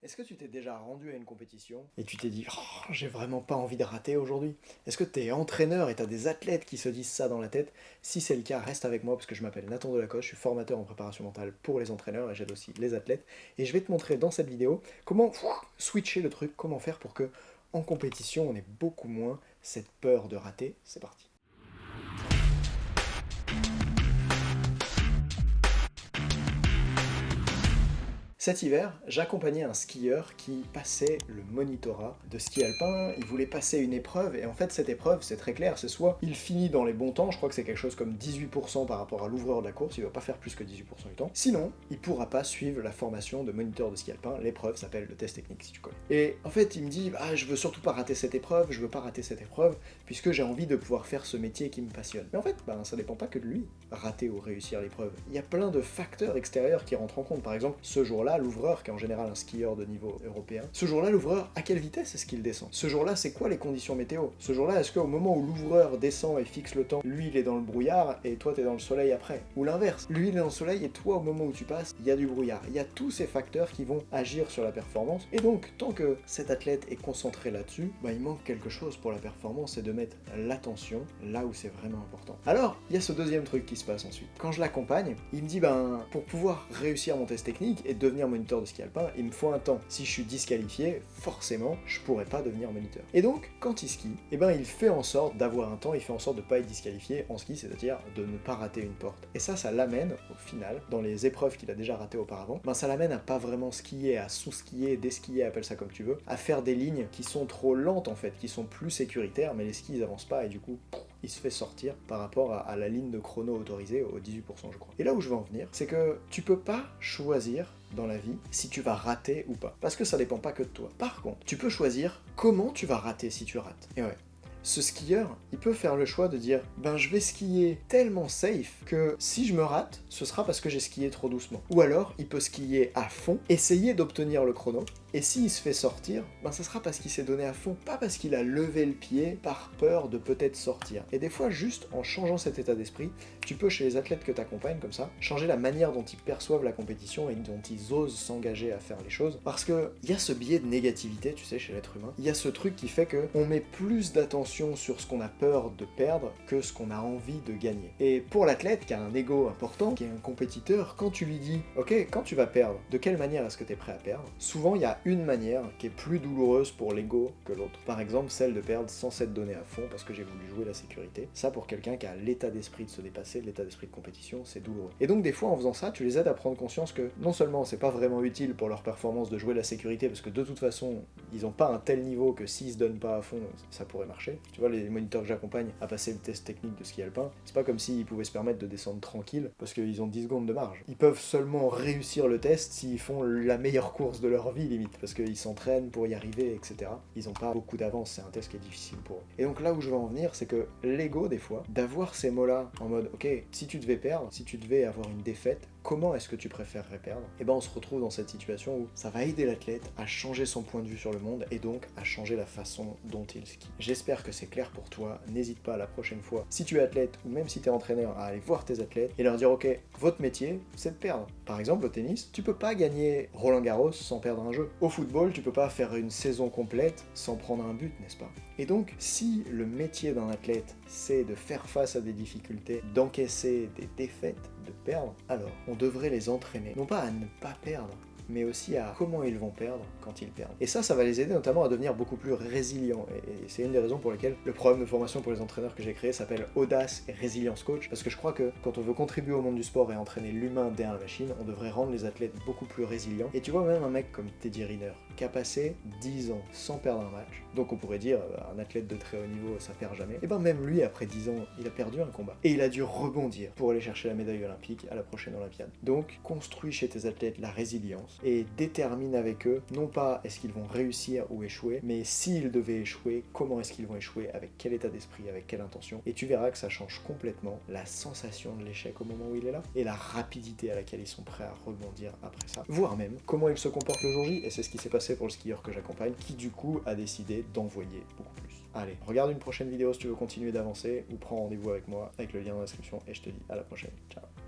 Est-ce que tu t'es déjà rendu à une compétition et tu t'es dit oh, j'ai vraiment pas envie de rater aujourd'hui? Est-ce que tu es entraîneur et tu as des athlètes qui se disent ça dans la tête? Si c'est le cas, reste avec moi parce que je m'appelle Nathan Delacoste, je suis formateur en préparation mentale pour les entraîneurs et j'aide aussi les athlètes. Et je vais te montrer dans cette vidéo comment switcher le truc, comment faire pour que en compétition on ait beaucoup moins cette peur de rater. C'est parti. Cet hiver, j'accompagnais un skieur qui passait le monitorat de ski alpin, il voulait passer une épreuve, et en fait cette épreuve, c'est très clair, c'est soit il finit dans les bons temps, je crois que c'est quelque chose comme 18% par rapport à l'ouvreur de la course, il va pas faire plus que 18% du temps, sinon, il pourra pas suivre la formation de moniteur de ski alpin, l'épreuve s'appelle le test technique si tu connais. Et en fait, il me dit, ah, je veux surtout pas rater cette épreuve, je veux pas rater cette épreuve, puisque j'ai envie de pouvoir faire ce métier qui me passionne. Mais en fait, ça dépend pas que de lui, rater ou réussir l'épreuve. Il y a plein de facteurs extérieurs qui rentrent en compte, par exemple, ce jour-là, l'ouvreur, qui est en général un skieur de niveau européen, ce jour-là, l'ouvreur, à quelle vitesse est-ce qu'il descend? Ce jour-là, c'est quoi les conditions météo? Ce jour-là, est-ce qu'au moment où l'ouvreur descend et fixe le temps, lui, il est dans le brouillard et toi, t'es dans le soleil après? Ou l'inverse, lui, il est dans le soleil et toi, au moment où tu passes, il y a du brouillard. Il y a tous ces facteurs qui vont agir sur la performance. Et donc, tant que cet athlète est concentré là-dessus, il manque quelque chose pour la performance, c'est de mettre l'attention là où c'est vraiment important. Alors, il y a ce deuxième truc qui se passe ensuite. Quand je l'accompagne, il me dit, pour pouvoir réussir mon test technique et devenir moniteur de ski alpin, il me faut un temps. Si je suis disqualifié, forcément, je pourrais pas devenir moniteur. Et donc, quand il skie, il fait en sorte d'avoir un temps, il fait en sorte de pas être disqualifié en ski, c'est-à-dire de ne pas rater une porte. Et ça l'amène, au final, dans les épreuves qu'il a déjà ratées auparavant, ça l'amène à pas vraiment skier, à sous-skier, déskier, appelle ça comme tu veux, à faire des lignes qui sont trop lentes en fait, qui sont plus sécuritaires, mais les skis ils avancent pas et du coup, il se fait sortir par rapport à la ligne de chrono autorisée au 18% je crois. Et là où je veux en venir, c'est que tu peux pas choisir dans la vie si tu vas rater ou pas. Parce que ça dépend pas que de toi. Par contre, tu peux choisir comment tu vas rater si tu rates. Et ouais. Ce skieur, il peut faire le choix de dire je vais skier tellement safe que si je me rate, ce sera parce que j'ai skié trop doucement. Ou alors, il peut skier à fond, essayer d'obtenir le chrono, et s'il se fait sortir, ce sera parce qu'il s'est donné à fond, pas parce qu'il a levé le pied par peur de peut-être sortir. Et des fois, juste en changeant cet état d'esprit, tu peux, chez les athlètes que tu accompagnes comme ça, changer la manière dont ils perçoivent la compétition et dont ils osent s'engager à faire les choses. Parce que il y a ce biais de négativité, tu sais, chez l'être humain. Il y a ce truc qui fait que on met plus d'attention sur ce qu'on a peur de perdre que ce qu'on a envie de gagner. Et pour l'athlète qui a un ego important, qui est un compétiteur, quand tu lui dis, ok, quand tu vas perdre, de quelle manière est-ce que tu es prêt à perdre? Souvent, il y a une manière qui est plus douloureuse pour l'ego que l'autre. Par exemple, celle de perdre sans s'être donné à fond parce que j'ai voulu jouer la sécurité. Ça, pour quelqu'un qui a l'état d'esprit de se dépasser, l'état d'esprit de compétition, c'est douloureux. Et donc, des fois, en faisant ça, tu les aides à prendre conscience que non seulement c'est pas vraiment utile pour leur performance de jouer la sécurité parce que de toute façon, ils ont pas un tel niveau que s'ils se donnent pas à fond, ça pourrait marcher. Tu vois, les moniteurs que j'accompagne à passer le test technique de ski alpin, c'est pas comme s'ils pouvaient se permettre de descendre tranquille parce qu'ils ont 10 secondes de marge. Ils peuvent seulement réussir le test s'ils font la meilleure course de leur vie, limite, parce qu'ils s'entraînent pour y arriver, etc. Ils ont pas beaucoup d'avance, c'est un test qui est difficile pour eux. Et donc là où je veux en venir, c'est que l'ego, des fois, d'avoir ces mots-là en mode, ok, si tu devais perdre, si tu devais avoir une défaite, comment est-ce que tu préférerais perdre? Et on se retrouve dans cette situation où ça va aider l'athlète à changer son point de vue sur le monde et donc à changer la façon dont il skie. J'espère que c'est clair pour toi, n'hésite pas la prochaine fois, si tu es athlète ou même si tu es entraîneur, à aller voir tes athlètes et leur dire ok, votre métier c'est de perdre. Par exemple au tennis, tu peux pas gagner Roland Garros sans perdre un jeu. Au football, tu peux pas faire une saison complète sans prendre un but, n'est-ce pas? Et donc, si le métier d'un athlète c'est de faire face à des difficultés, d'encaisser des défaites, de perdre, alors on devrait les entraîner, non pas à ne pas perdre, mais aussi à comment ils vont perdre quand ils perdent. Et ça va les aider notamment à devenir beaucoup plus résilients. Et c'est une des raisons pour lesquelles le programme de formation pour les entraîneurs que j'ai créé s'appelle Audace et Résilience Coach, parce que je crois que quand on veut contribuer au monde du sport et entraîner l'humain derrière la machine, on devrait rendre les athlètes beaucoup plus résilients. Et tu vois, même un mec comme Teddy Riner, qui a passé 10 ans sans perdre un match, donc on pourrait dire, un athlète de très haut niveau, ça perd jamais, et même lui, après 10 ans, il a perdu un combat. Et il a dû rebondir pour aller chercher la médaille olympique à la prochaine Olympiade. Donc, construis chez tes athlètes la résilience, et détermine avec eux, non pas est-ce qu'ils vont réussir ou échouer, mais s'ils devaient échouer, comment est-ce qu'ils vont échouer, avec quel état d'esprit, avec quelle intention, et tu verras que ça change complètement la sensation de l'échec au moment où il est là, et la rapidité à laquelle ils sont prêts à rebondir après ça, voire même comment ils se comportent le jour J, et c'est ce qui s'est passé pour le skieur que j'accompagne, qui du coup a décidé d'envoyer beaucoup plus. Allez, regarde une prochaine vidéo si tu veux continuer d'avancer, ou prends rendez-vous avec moi, avec le lien dans la description, et je te dis à la prochaine. Ciao.